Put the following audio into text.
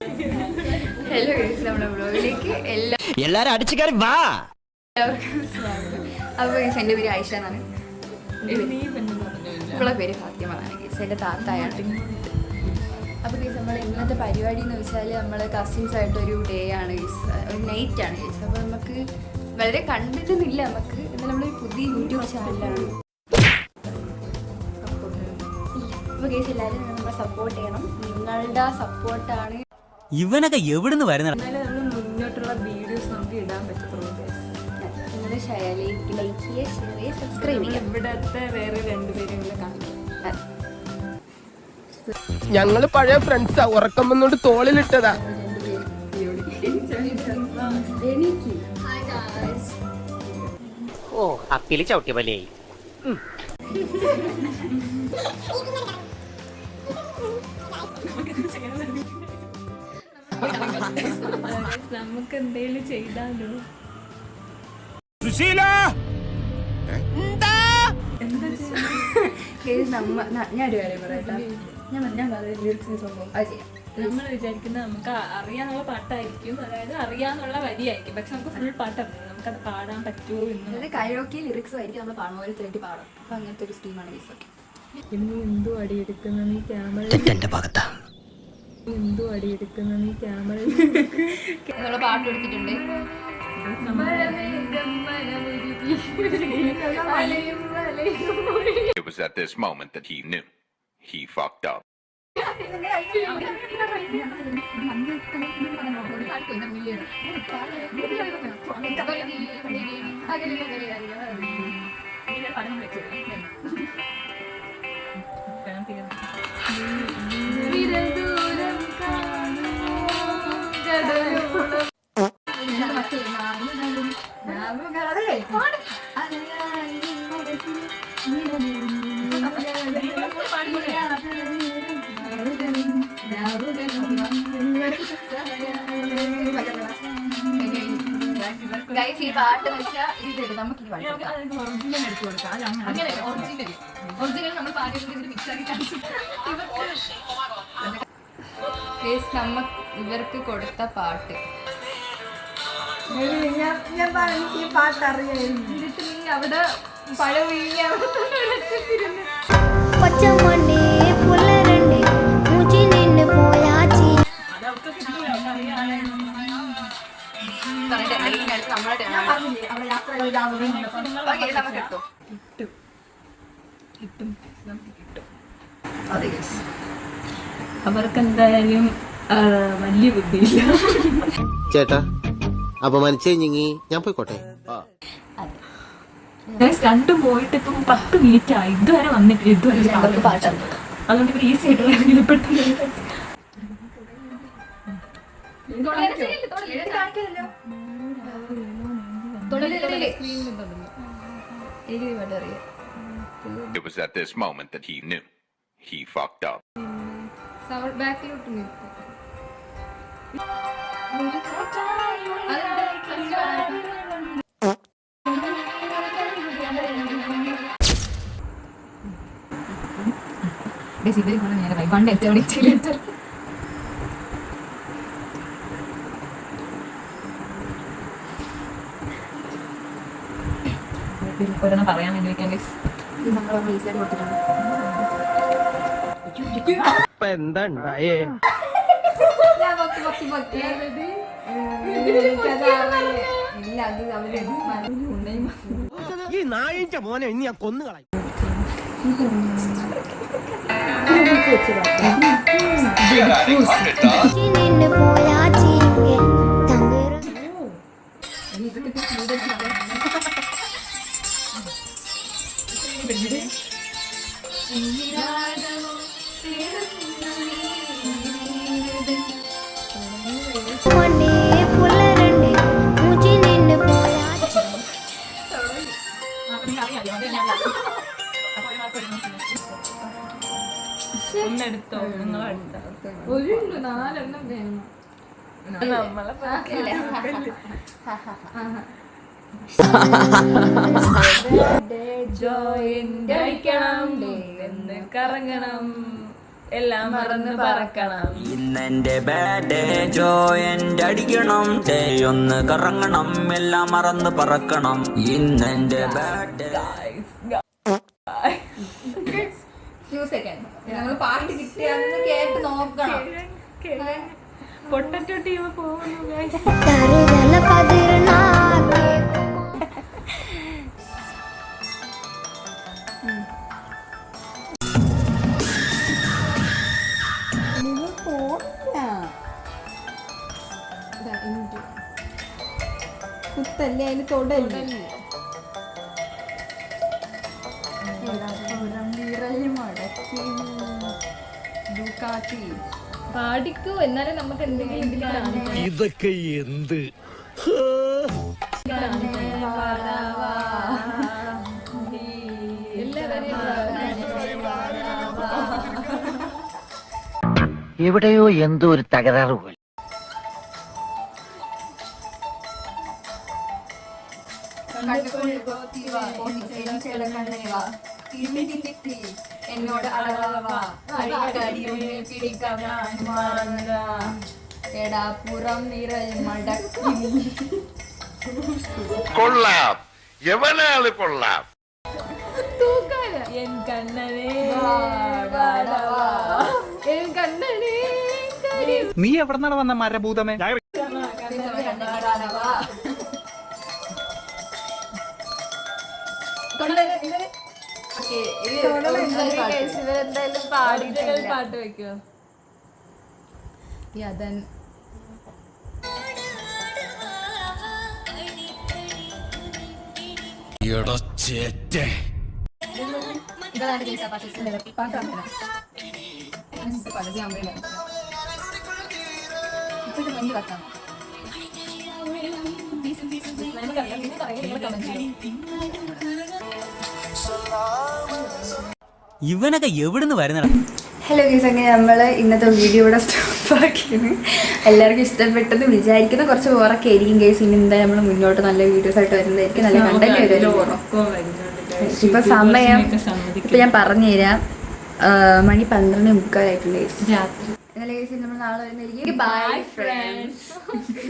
Hello guys, നമ്മുടെ വ്ലോഗിലേക്ക് എല്ലാരും അടിച്ചു കയറി വാ. എല്ലാവർക്കും സ്വാഗതം. അപ്പോൾ ഗൈസ്, എൻ്റെ പേര് ആയിഷ എന്നാണ്. ഇവളെ പേര് ഫാത്തിമ എന്നാണ് ഗൈസ്. എൻ്റെ താത്തായാണ്. അപ്പോൾ ഗൈസ്, നമ്മുടെ ഇന്നത്തെ പരിപാടി എന്ന് വെച്ചാൽ നമ്മൾ കസിൻസായിട്ടൊരു ഡേ ആണ് ഗൈസ്, ഒരു നൈറ്റാണ് ഗൈസ്. അപ്പോൾ നമുക്ക് വളരെ കണ്ടിട്ടൊന്നുമില്ല നമുക്ക്, എന്നാൽ നമ്മളൊരു പുതിയ യൂട്യൂബ് ചാനലാണ്. അപ്പോൾ ഗൈസ്, എല്ലാവരും നമ്മളെ സപ്പോർട്ട് ചെയ്യണം. നിങ്ങളുടെ സപ്പോർട്ടാണ് ഇവനൊക്കെ എവിടുന്ന് വരുന്ന മുന്നോട്ടുള്ള വീഡിയോസ് നമുക്ക് ഇടാൻ പറ്റത്തുള്ളൂ. നിങ്ങൾ ലൈക്ക് ചെയ്യുക, ഷെയർ ചെയ്യുക, സബ്സ്ക്രൈബ് ചെയ്യുക. ഇവിടത്തെ വേറെ രണ്ടുപേരും കൂടെ കാണിക്കും. ഞങ്ങള് പഴയ ഫ്രണ്ട്സാ, ഉറക്കം വന്നോണ്ട് തോളിലിട്ടതാ. ഓ അപ്പില് ചവിട്ടിയ പോലെയായി. നമുക്ക് എന്തേലും ചെയ്താലോ? ഞാനൊരു കാര്യം പറയട്ടെ, ഞാൻ ലിറിക്സിന് സംഭവം അത് ചെയ്യാം. നമ്മൾ വിചാരിക്കുന്നത് നമുക്ക് അറിയാന്നുള്ള പാട്ടായിരിക്കും, അതായത് അറിയാന്നുള്ള വരിയായിരിക്കും, പക്ഷെ നമുക്ക് ഫുൾ പാട്ട് നമുക്കത് പാടാൻ പറ്റുമോ എന്ന്. അതായത് കരോക്കെ ലിറിക്സ് ആയിരിക്കും നമ്മൾ പാടും, ഓരോരുത്തരായിട്ട് പാടും. അപ്പൊ അങ്ങനത്തെ ഒരു സ്കീമാണ് ഗൈസ്. ഇനി എന്തോ അടിയെടുക്കുന്ന നീ ക്യാമറ, തെറ്റെന്റെ ഭാഗത്താ. എന്തോ അടിയെടുക്കുന്ന നീ ക്യാമറ. നമ്മള് പാട്ട് എടുത്തിട്ടുണ്ട്. It was at this moment that he knew. He fucked up. Guys, ഈ പാട്ട് വെച്ചാൽ ഇത് നമുക്ക് ഈ പാട്ട് ഒറിജിനൽ നമ്മൾ പാട്ട് മിക്സ് ആക്കി കാണിച്ചു. നമ്മ ഇവർക്ക് കൊടുത്ത പാട്ട് ഞാൻ എനിക്ക് പാട്ട് അറിയാം. അവിടെ പഴം വീങ്ങി പച്ചമണ്ണേ പുലരണ്ടേ മുച്ചി നിന്ന് പോയാച്ചി. അവർക്ക് എന്തായാലും വലിയ ബുദ്ധിയില്ല. ചേട്ടാ അപമാനിച്ചേ ഞങ്ങി ഞാൻ പോയിക്കോട്ടെ. രണ്ടും പോയിട്ട് ഇപ്പം 10 മിനിറ്റ് ആയി, ഇതുവരെ വന്നിട്ടില്ല. ഇതുവരെ പാട്ടാണ്. അതുകൊണ്ട് ഇവർ ഈസി ആയിട്ടുള്ള പെട്ടെന്ന് It was at this moment that he knew. He fucked up. ബാക്കിലോട്ട് പണ്ട് എത്തി ഒരെണ്ണം പറയാൻ വേണ്ടി വെക്കാൻ എന്താ ഉണ്ടായേ? ഈ നായിന്റെ മോനെ ഇനി ഞാൻ കൊന്നുകളയും. മുച്ചി നിന്ന് പോയാച്ചി തങ്കര മണ്ണേ പുലരണ്ടേ മുച്ചി നിന്ന് പോയാച്ചി. ഒന്നെടുത്തോ, നിങ്ങളെടുത്തോ. ഒരു 4 എണ്ണം വേണം. നമ്മളെ ജോയിൻ കഴിക്കണം, കറങ്ങണം. എല്ലാം മറന്ന് പറക്കണം. ഇന്നെന്റെ ബാഡ് ജോയന്റ് അടിക്കണം, ഒന്ന് കറങ്ങണം, എല്ലാം മറന്ന് പറക്കണം. ഇന്നെന്റെ ബാഡ് നമ്മൾ പാട്ട് കിട്ടിയാന്ന് കേട്ട് നോക്കണം. പൊട്ടറ്റോ ടീം പോകുന്നു guys. തരുതല പതിർനാക്ക് കുത്തല്ലേ അതിന് തൊടല്ലേ പാടിക്കൂ, എന്നാലും നമുക്ക് എന്തെങ്കിലും കാണിക്കണം. ഇതൊക്കെ എന്ത് എവിടെയോ എന്തോ ഒരു തകരാറ് പോലെ. എന്നോട് എടാ പുറം നിറയും മടക്കി കൊള്ളാം എവനാള് കൊള്ളാം. എൻ കണ്ണനെ നീ എവിടെന്നാണ് വന്ന മരഭൂതമേ? ഇവരെന്തായാലും പാടിയിട്ടില്ല. പാട്ട് വെക്കോ? യതൻ ഇതാണ് കേസ് പാട്ടാണ് പകുതി ആവുമ്പോഴേ ഇപ്പോഴും വലിയ കത്താണ്. ഇവനൊക്കെ എവിടുന്ന് വരുന്നടാ? ഹലോ ഗീസ്, അങ്ങനെ നമ്മൾ ഇന്നത്തെ വീഡിയോ ഇവിടെ സ്റ്റോപ്പ് ആക്കിയാണ്. എല്ലാവർക്കും ഇഷ്ടപ്പെട്ടെന്ന് വിചാരിക്കുന്ന കുറച്ച് ഓറൊക്കെ ആയിരിക്കും ഗേസ്. ഇനി എന്താ നമ്മൾ മുന്നോട്ട് നല്ല വീഡിയോസ് ആയിട്ട് വരുന്നതായിരിക്കും, നല്ല കണ്ടന്റ് വരുന്നത്. ഇപ്പൊ സമയം ഇപ്പൊ ഞാൻ പറഞ്ഞുതരാം, മണി 12:45 ഗേസ്. രാത്രി എന്നാലും ഗേസ് നമ്മൾ നാളെ വരുന്നതായിരിക്കും. Bye friends.